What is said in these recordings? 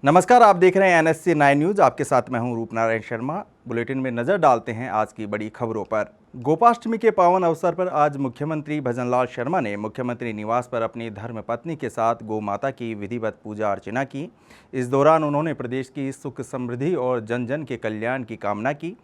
नमस्कार, आप देख रहे हैं NSC 9 न्यूज़। आपके साथ मैं हूं रूपनारायण शर्मा। बुलेटिन में नज़र डालते हैं आज की बड़ी खबरों पर। गोपाष्टमी के पावन अवसर पर आज मुख्यमंत्री भजनलाल शर्मा ने मुख्यमंत्री निवास पर अपनी धर्मपत्नी के साथ गौ माता की विधिवत पूजा अर्चना की। इस दौरान उन्होंने प्रदेश की सुख समृद्धि और जन जन के कल्याण की कामना की।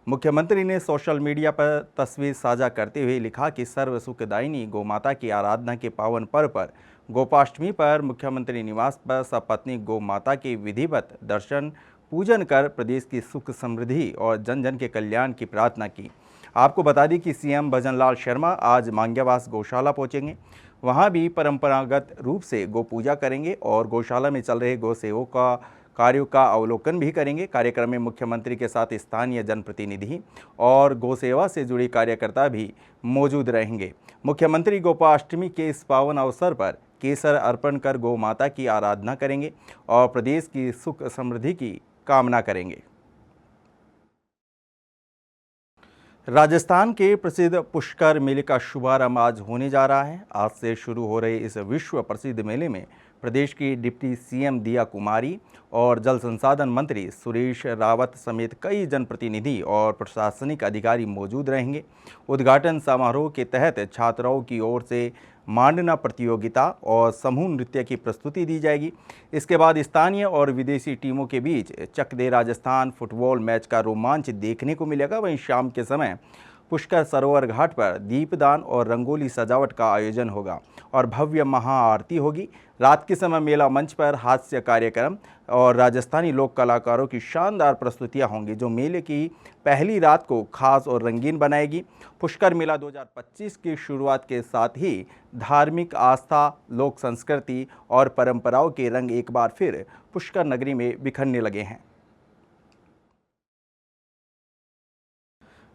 मुख्यमंत्री ने सोशल मीडिया पर तस्वीर साझा करते हुए लिखा कि सर्व सुखदायिनी गौ माता की आराधना के पावन पर्व पर गोपाष्टमी पर मुख्यमंत्री निवास पर सपत्नी गौ माता के विधिवत दर्शन पूजन कर प्रदेश की सुख समृद्धि और जन जन के कल्याण की प्रार्थना की। आपको बता दें कि सीएम भजनलाल शर्मा आज मांग्यावास गौशाला पहुंचेंगे। वहां भी परंपरागत रूप से गौ पूजा करेंगे और गौशाला में चल रहे गौ सेवों का कार्यों का अवलोकन भी करेंगे। कार्यक्रम में मुख्यमंत्री के साथ स्थानीय जनप्रतिनिधि और गौ सेवा से जुड़े कार्यकर्ता भी मौजूद रहेंगे। मुख्यमंत्री गोपाष्टमी के इस पावन अवसर पर केसर अर्पण कर गौ माता की आराधना करेंगे और प्रदेश की सुख समृद्धि की कामना करेंगे। राजस्थान के प्रसिद्ध पुष्कर मेले का शुभारंभ आज होने जा रहा है। आज से शुरू हो रहे इस विश्व प्रसिद्ध मेले में प्रदेश की डिप्टी सीएम दिया कुमारी और जल संसाधन मंत्री सुरेश रावत समेत कई जनप्रतिनिधि और प्रशासनिक अधिकारी मौजूद रहेंगे। उद्घाटन समारोह के तहत छात्राओं की ओर से मांडना प्रतियोगिता और समूह नृत्य की प्रस्तुति दी जाएगी। इसके बाद स्थानीय और विदेशी टीमों के बीच चक दे राजस्थान फुटबॉल मैच का रोमांच देखने को मिलेगा। वहीं शाम के समय पुष्कर सरोवर घाट पर दीपदान और रंगोली सजावट का आयोजन होगा और भव्य महाआरती होगी। रात के समय मेला मंच पर हास्य कार्यक्रम और राजस्थानी लोक कलाकारों की शानदार प्रस्तुतियां होंगी, जो मेले की पहली रात को खास और रंगीन बनाएगी। पुष्कर मेला 2025 की शुरुआत के साथ ही धार्मिक आस्था, लोक संस्कृति और परंपराओं के रंग एक बार फिर पुष्कर नगरी में बिखरने लगे हैं।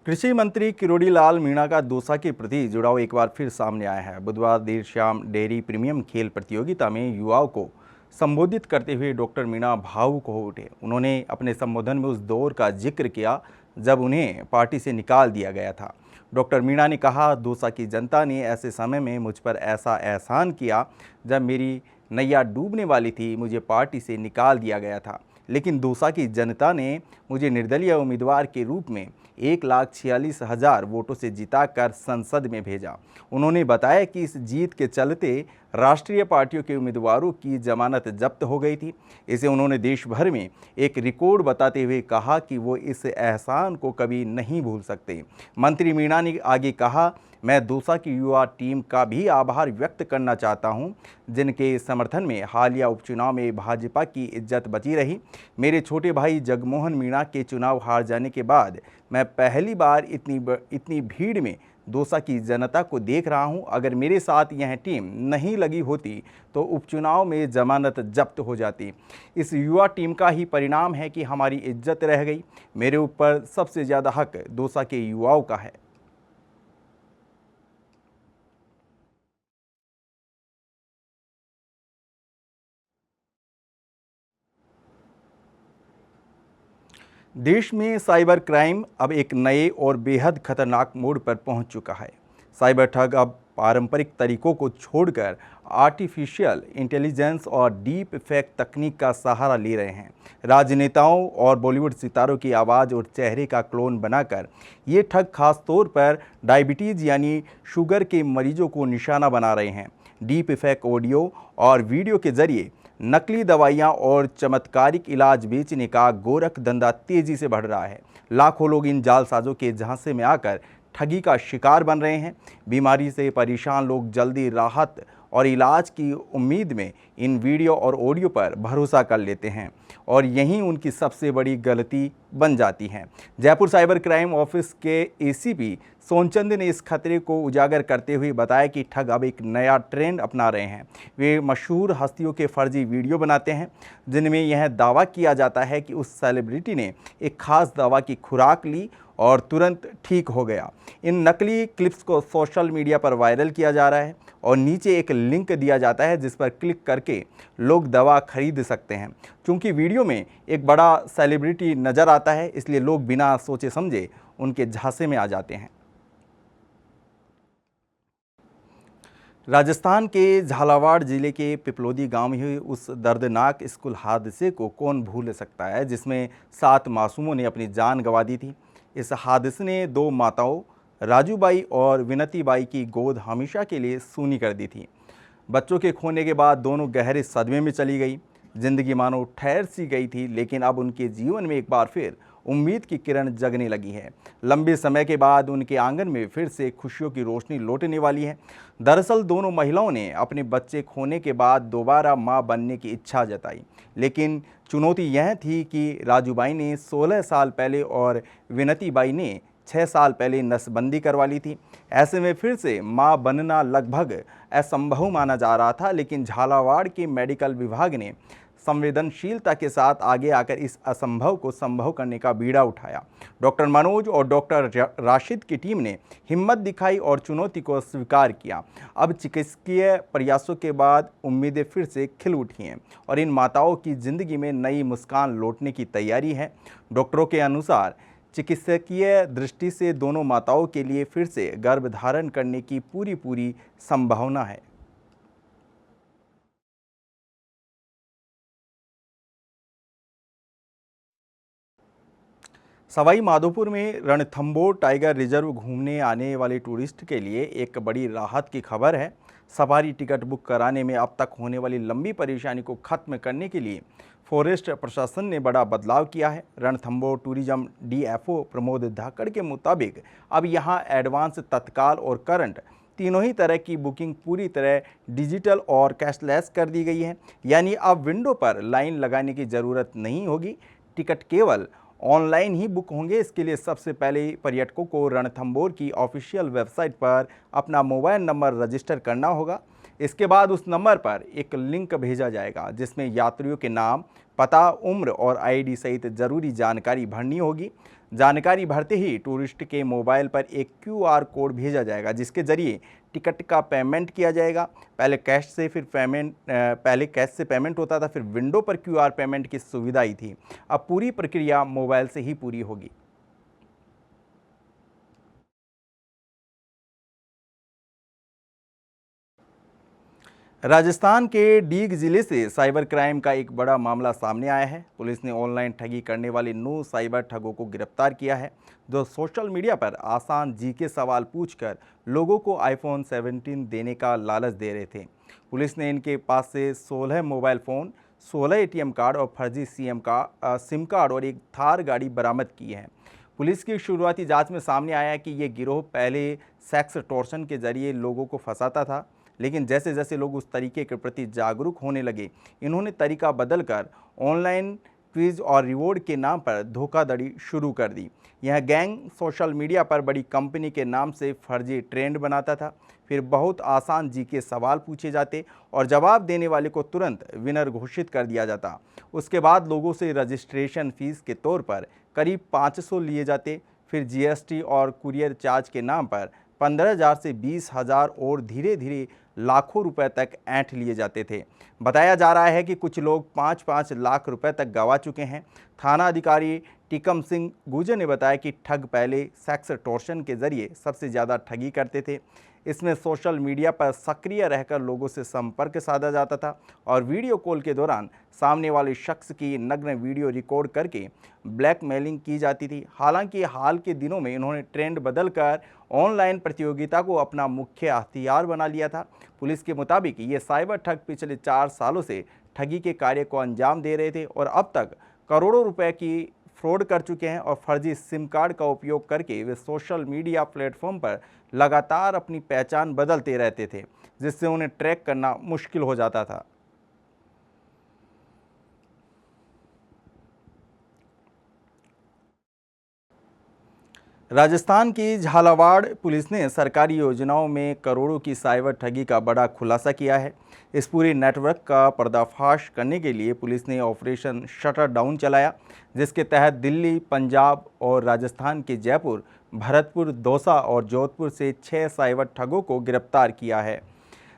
कृषि मंत्री किरोड़ी लाल मीणा का दौसा के प्रति जुड़ाव एक बार फिर सामने आया है। बुधवार देर शाम डेयरी प्रीमियम खेल प्रतियोगिता में युवाओं को संबोधित करते हुए डॉक्टर मीणा भावुक हो उठे। उन्होंने अपने संबोधन में उस दौर का जिक्र किया जब उन्हें पार्टी से निकाल दिया गया था। डॉक्टर मीणा ने कहा, दौसा की जनता ने ऐसे समय में मुझ पर ऐसा एहसान किया जब मेरी नैया डूबने वाली थी। मुझे पार्टी से निकाल दिया गया था, लेकिन दौसा की जनता ने मुझे निर्दलीय उम्मीदवार के रूप में 1,46,000 वोटों से जिताकर संसद में भेजा। उन्होंने बताया कि इस जीत के चलते राष्ट्रीय पार्टियों के उम्मीदवारों की जमानत जब्त हो गई थी। इसे उन्होंने देश भर में एक रिकॉर्ड बताते हुए कहा कि वो इस एहसान को कभी नहीं भूल सकते। मंत्री मीणा ने आगे कहा, मैं दौसा की युवा टीम का भी आभार व्यक्त करना चाहता हूं, जिनके समर्थन में हालिया उपचुनाव में भाजपा की इज्जत बची रही। मेरे छोटे भाई जगमोहन मीणा के चुनाव हार जाने के बाद मैं पहली बार इतनी भीड़ में दौसा की जनता को देख रहा हूं। अगर मेरे साथ यह टीम नहीं लगी होती तो उपचुनाव में जमानत जब्त हो जाती। इस युवा टीम का ही परिणाम है कि हमारी इज्जत रह गई। मेरे ऊपर सबसे ज़्यादा हक दौसा के युवाओं का है। देश में साइबर क्राइम अब एक नए और बेहद खतरनाक मोड़ पर पहुंच चुका है। साइबर ठग अब पारंपरिक तरीकों को छोड़कर आर्टिफिशियल इंटेलिजेंस और डीप फेक तकनीक का सहारा ले रहे हैं। राजनेताओं और बॉलीवुड सितारों की आवाज़ और चेहरे का क्लोन बनाकर ये ठग खास तौर पर डायबिटीज़ यानी शुगर के मरीजों को निशाना बना रहे हैं। डीप फेक ऑडियो और वीडियो के जरिए नकली दवाइयां और चमत्कारिक इलाज बेचने का गोरख धंधा तेजी से बढ़ रहा है। लाखों लोग इन जालसाजों के झांसे में आकर ठगी का शिकार बन रहे हैं। बीमारी से परेशान लोग जल्दी राहत और इलाज की उम्मीद में इन वीडियो और ऑडियो पर भरोसा कर लेते हैं और यही उनकी सबसे बड़ी गलती बन जाती है। जयपुर साइबर क्राइम ऑफिस के एसीपी सोनचंद ने इस खतरे को उजागर करते हुए बताया कि ठग अब एक नया ट्रेंड अपना रहे हैं। वे मशहूर हस्तियों के फर्जी वीडियो बनाते हैं जिनमें यह दावा किया जाता है कि उस सेलिब्रिटी ने एक खास दवा की खुराक ली और तुरंत ठीक हो गया। इन नकली क्लिप्स को सोशल मीडिया पर वायरल किया जा रहा है और नीचे एक लिंक दिया जाता है जिस पर क्लिक करके लोग दवा खरीद सकते हैं। क्योंकि वीडियो में एक बड़ा सेलिब्रिटी नज़र आता है, इसलिए लोग बिना सोचे समझे उनके झांसे में आ जाते हैं। राजस्थान के झालावाड़ जिले के पिपलोदी गांव में हुए उस दर्दनाक स्कूल हादसे को कौन भूल सकता है जिसमें 7 मासूमों ने अपनी जान गंवा दी थी। इस हादसे ने 2 माताओं राजूबाई और विनतीबाई की गोद हमेशा के लिए सूनी कर दी थी। बच्चों के खोने के बाद दोनों गहरे सदमे में चली गई। जिंदगी मानो ठहर सी गई थी, लेकिन अब उनके जीवन में एक बार फिर उम्मीद की किरण जगने लगी है। लंबे समय के बाद उनके आंगन में फिर से खुशियों की रोशनी लौटने वाली है। दरअसल दोनों महिलाओं ने अपने बच्चे खोने के बाद दोबारा मां बनने की इच्छा जताई, लेकिन चुनौती यह थी कि राजूबाई ने 16 साल पहले और विनतीबाई ने 6 साल पहले नसबंदी करवा ली थी। ऐसे में फिर से मां बनना लगभग असंभव माना जा रहा था, लेकिन झालावाड़ के मेडिकल विभाग ने संवेदनशीलता के साथ आगे आकर इस असंभव को संभव करने का बीड़ा उठाया। डॉक्टर मनोज और डॉक्टर राशिद की टीम ने हिम्मत दिखाई और चुनौती को स्वीकार किया। अब चिकित्सकीय प्रयासों के बाद उम्मीदें फिर से खिल उठी हैं और इन माताओं की जिंदगी में नई मुस्कान लौटने की तैयारी है। डॉक्टरों के अनुसार चिकित्सकीय दृष्टि से दोनों माताओं के लिए फिर से गर्भधारण करने की पूरी संभावना है। सवाई माधोपुर में रणथंभौर टाइगर रिजर्व घूमने आने वाले टूरिस्ट के लिए एक बड़ी राहत की खबर है। सफारी टिकट बुक कराने में अब तक होने वाली लंबी परेशानी को खत्म करने के लिए फॉरेस्ट प्रशासन ने बड़ा बदलाव किया है। रणथंभौर टूरिज्म डीएफओ प्रमोद धाकड़ के मुताबिक अब यहां एडवांस, तत्काल और करंट तीनों ही तरह की बुकिंग पूरी तरह डिजिटल और कैशलेस कर दी गई है। यानी अब विंडो पर लाइन लगाने की ज़रूरत नहीं होगी, टिकट केवल ऑनलाइन ही बुक होंगे। इसके लिए सबसे पहले पर्यटकों को रणथंभौर की ऑफिशियल वेबसाइट पर अपना मोबाइल नंबर रजिस्टर करना होगा। इसके बाद उस नंबर पर एक लिंक भेजा जाएगा जिसमें यात्रियों के नाम, पता, उम्र और आईडी सहित ज़रूरी जानकारी भरनी होगी। जानकारी भरते ही टूरिस्ट के मोबाइल पर एक क्यूआर कोड भेजा जाएगा जिसके ज़रिए टिकट का पेमेंट किया जाएगा। पहले कैश से पेमेंट होता था, फिर विंडो पर क्यूआर पेमेंट की सुविधा ही थी। अब पूरी प्रक्रिया मोबाइल से ही पूरी होगी। राजस्थान के डीग जिले से साइबर क्राइम का एक बड़ा मामला सामने आया है। पुलिस ने ऑनलाइन ठगी करने वाले 9 साइबर ठगों को गिरफ्तार किया है, जो सोशल मीडिया पर आसान जीके सवाल पूछकर लोगों को आईफोन 17 देने का लालच दे रहे थे। पुलिस ने इनके पास से 16 मोबाइल फ़ोन, 16 एटीएम कार्ड और फर्जी सिम कार्ड और एक थार गाड़ी बरामद की है। पुलिस की शुरुआती जांच में सामने आया कि ये गिरोह पहले सेक्स टॉर्शन के जरिए लोगों को फंसाता था, लेकिन जैसे जैसे लोग उस तरीके के प्रति जागरूक होने लगे, इन्होंने तरीका बदलकर ऑनलाइन क्विज और रिवॉर्ड के नाम पर धोखाधड़ी शुरू कर दी। यह गैंग सोशल मीडिया पर बड़ी कंपनी के नाम से फर्जी ट्रेंड बनाता था। फिर बहुत आसान जीके सवाल पूछे जाते और जवाब देने वाले को तुरंत विनर घोषित कर दिया जाता। उसके बाद लोगों से रजिस्ट्रेशन फीस के तौर पर करीब 500 लिए जाते। फिर जीएसटी और कुरियर चार्ज के नाम पर 15,000 से 20,000 और धीरे धीरे लाखों रुपए तक ऐंठ लिए जाते थे। बताया जा रहा है कि कुछ लोग 5-5 लाख रुपए तक गंवा चुके हैं। थाना अधिकारी टिकम सिंह गुजर ने बताया कि ठग पहले सेक्स टॉर्शन के जरिए सबसे ज़्यादा ठगी करते थे। इसमें सोशल मीडिया पर सक्रिय रहकर लोगों से संपर्क साधा जाता था और वीडियो कॉल के दौरान सामने वाले शख्स की नग्न वीडियो रिकॉर्ड करके ब्लैकमेलिंग की जाती थी। हालांकि हाल के दिनों में इन्होंने ट्रेंड बदलकर ऑनलाइन प्रतियोगिता को अपना मुख्य हथियार बना लिया था। पुलिस के मुताबिक ये साइबर ठग पिछले 4 सालों से ठगी के कार्य को अंजाम दे रहे थे और अब तक करोड़ों रुपए की फ्रॉड कर चुके हैं और फर्जी सिम कार्ड का उपयोग करके वे सोशल मीडिया प्लेटफॉर्म पर लगातार अपनी पहचान बदलते रहते थे, जिससे उन्हें ट्रैक करना मुश्किल हो जाता था। राजस्थान की झालावाड़ पुलिस ने सरकारी योजनाओं में करोड़ों की साइबर ठगी का बड़ा खुलासा किया है। इस पूरे नेटवर्क का पर्दाफाश करने के लिए पुलिस ने ऑपरेशन शटर डाउन चलाया, जिसके तहत दिल्ली, पंजाब और राजस्थान के जयपुर, भरतपुर, दौसा और जोधपुर से 6 साइबर ठगों को गिरफ्तार किया है,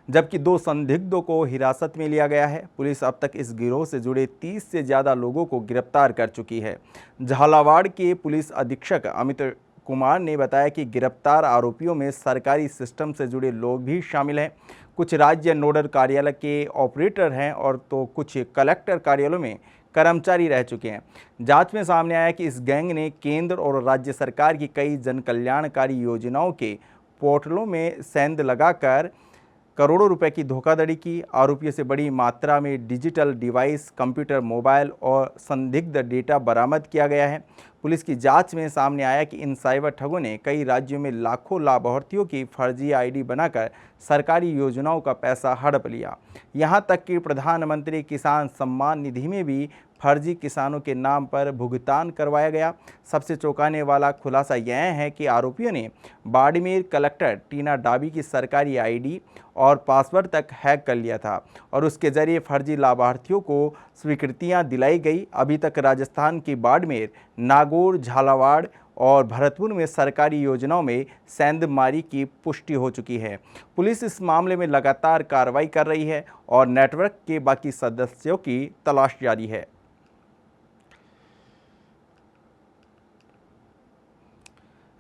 जबकि 2 संदिग्धों को हिरासत में लिया गया है। पुलिस अब तक इस गिरोह से जुड़े 30 से ज़्यादा लोगों को गिरफ्तार कर चुकी है। झालावाड़ के पुलिस अधीक्षक अमित कुमार ने बताया कि गिरफ्तार आरोपियों में सरकारी सिस्टम से जुड़े लोग भी शामिल हैं। कुछ राज्य नोडल कार्यालय के ऑपरेटर हैं और तो कुछ कलेक्टर कार्यालयों में कर्मचारी रह चुके हैं। जांच में सामने आया कि इस गैंग ने केंद्र और राज्य सरकार की कई जन कल्याणकारी योजनाओं के पोर्टलों में सेंध लगाकर करोड़ों रुपए की धोखाधड़ी की। आरोपियों से बड़ी मात्रा में डिजिटल डिवाइस, कंप्यूटर, मोबाइल और संदिग्ध डेटा बरामद किया गया है। पुलिस की जांच में सामने आया कि इन साइबर ठगों ने कई राज्यों में लाखों लाभार्थियों की फर्जी आईडी बनाकर सरकारी योजनाओं का पैसा हड़प लिया। यहां तक कि प्रधानमंत्री किसान सम्मान निधि में भी फर्जी किसानों के नाम पर भुगतान करवाया गया। सबसे चौंकाने वाला खुलासा यह है कि आरोपियों ने बाड़मेर कलेक्टर टीना डाबी की सरकारी आईडी और पासवर्ड तक हैक कर लिया था और उसके जरिए फर्जी लाभार्थियों को स्वीकृतियां दिलाई गई। अभी तक राजस्थान की बाड़मेर, नागौर, झालावाड़ और भरतपुर में सरकारी योजनाओं में सेंधमारी की पुष्टि हो चुकी है। पुलिस इस मामले में लगातार कार्रवाई कर रही है और नेटवर्क के बाकी सदस्यों की तलाश जारी है।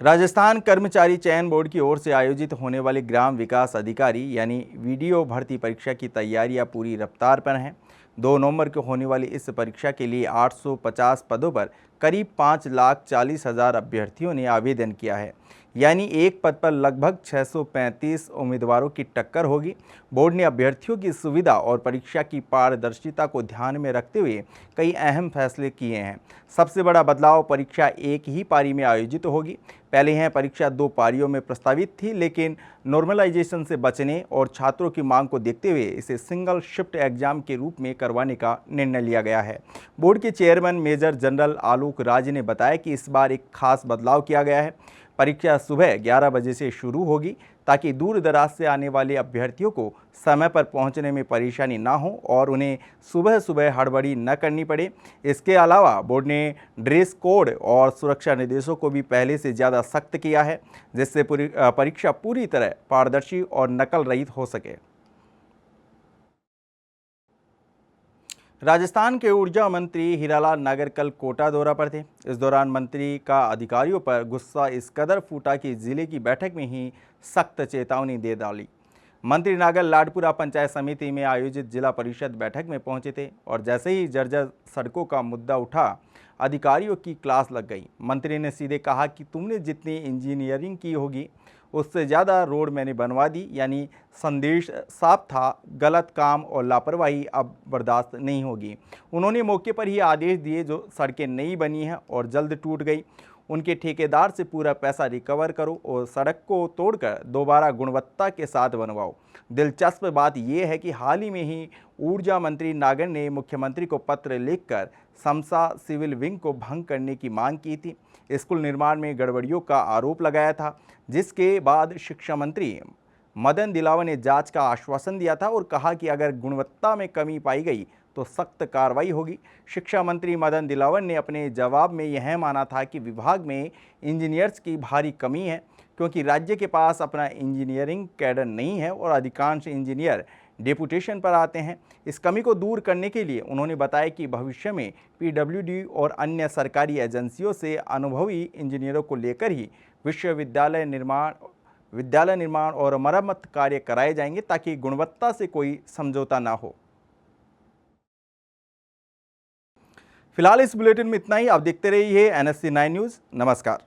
राजस्थान कर्मचारी चयन बोर्ड की ओर से आयोजित होने वाली ग्राम विकास अधिकारी यानी वीडीओ भर्ती परीक्षा की तैयारियां पूरी रफ्तार पर हैं। 2 नवंबर को होने वाली इस परीक्षा के लिए 850 पदों पर करीब 5,40,000 अभ्यर्थियों ने आवेदन किया है, यानी एक पद पर लगभग 635 उम्मीदवारों की टक्कर होगी। बोर्ड ने अभ्यर्थियों की सुविधा और परीक्षा की पारदर्शिता को ध्यान में रखते हुए कई अहम फैसले किए हैं। सबसे बड़ा बदलाव, परीक्षा एक ही पारी में आयोजित होगी। पहले यह परीक्षा 2 पारियों में प्रस्तावित थी, लेकिन नॉर्मलाइजेशन से बचने और छात्रों की मांग को देखते हुए इसे सिंगल शिफ्ट एग्जाम के रूप में करवाने का निर्णय लिया गया है। बोर्ड के chairman major general Alok Raj ने बताया कि इस बार एक खास बदलाव किया गया है। परीक्षा सुबह 11 बजे से शुरू होगी ताकि दूर दराज से आने वाले अभ्यर्थियों को समय पर पहुंचने में परेशानी ना हो और उन्हें सुबह सुबह हड़बड़ी न करनी पड़े। इसके अलावा बोर्ड ने ड्रेस कोड और सुरक्षा निर्देशों को भी पहले से ज़्यादा सख्त किया है, जिससे परीक्षा पूरी तरह पारदर्शी और नकल रहित हो सके। राजस्थान के ऊर्जा मंत्री हीरालाल नागर कल कोटा दौरा पर थे। इस दौरान मंत्री का अधिकारियों पर गुस्सा इस कदर फूटा कि जिले की बैठक में ही सख्त चेतावनी दे डाली। मंत्री नागर लाडपुरा पंचायत समिति में आयोजित जिला परिषद बैठक में पहुंचे थे और जैसे ही जर्जर सड़कों का मुद्दा उठा, अधिकारियों की क्लास लग गई। मंत्री ने सीधे कहा कि तुमने जितनी इंजीनियरिंग की होगी उससे ज़्यादा रोड मैंने बनवा दी, यानी संदेश साफ था, गलत काम और लापरवाही अब बर्दाश्त नहीं होगी। उन्होंने मौके पर ही आदेश दिए, जो सड़कें नई बनी हैं और जल्द टूट गई उनके ठेकेदार से पूरा पैसा रिकवर करो और सड़क को तोड़कर दोबारा गुणवत्ता के साथ बनवाओ। दिलचस्प बात यह है कि हाल ही में ही ऊर्जा मंत्री नागर ने मुख्यमंत्री को पत्र लिखकर समसा सिविल विंग को भंग करने की मांग की थी। स्कूल निर्माण में गड़बड़ियों का आरोप लगाया था, जिसके बाद शिक्षा मंत्री मदन दिलावर ने जांच का आश्वासन दिया था और कहा कि अगर गुणवत्ता में कमी पाई गई तो सख्त कार्रवाई होगी। शिक्षा मंत्री मदन दिलावर ने अपने जवाब में यह माना था कि विभाग में इंजीनियर्स की भारी कमी है, क्योंकि राज्य के पास अपना इंजीनियरिंग कैडर नहीं है और अधिकांश इंजीनियर डेपुटेशन पर आते हैं। इस कमी को दूर करने के लिए उन्होंने बताया कि भविष्य में पीडब्ल्यूडी और अन्य सरकारी एजेंसियों से अनुभवी इंजीनियरों को लेकर ही विद्यालय निर्माण और मरम्मत कार्य कराए जाएंगे, ताकि गुणवत्ता से कोई समझौता ना हो। फिलहाल इस बुलेटिन में इतना ही। आप देखते रहिए NSC 9 न्यूज़। नमस्कार।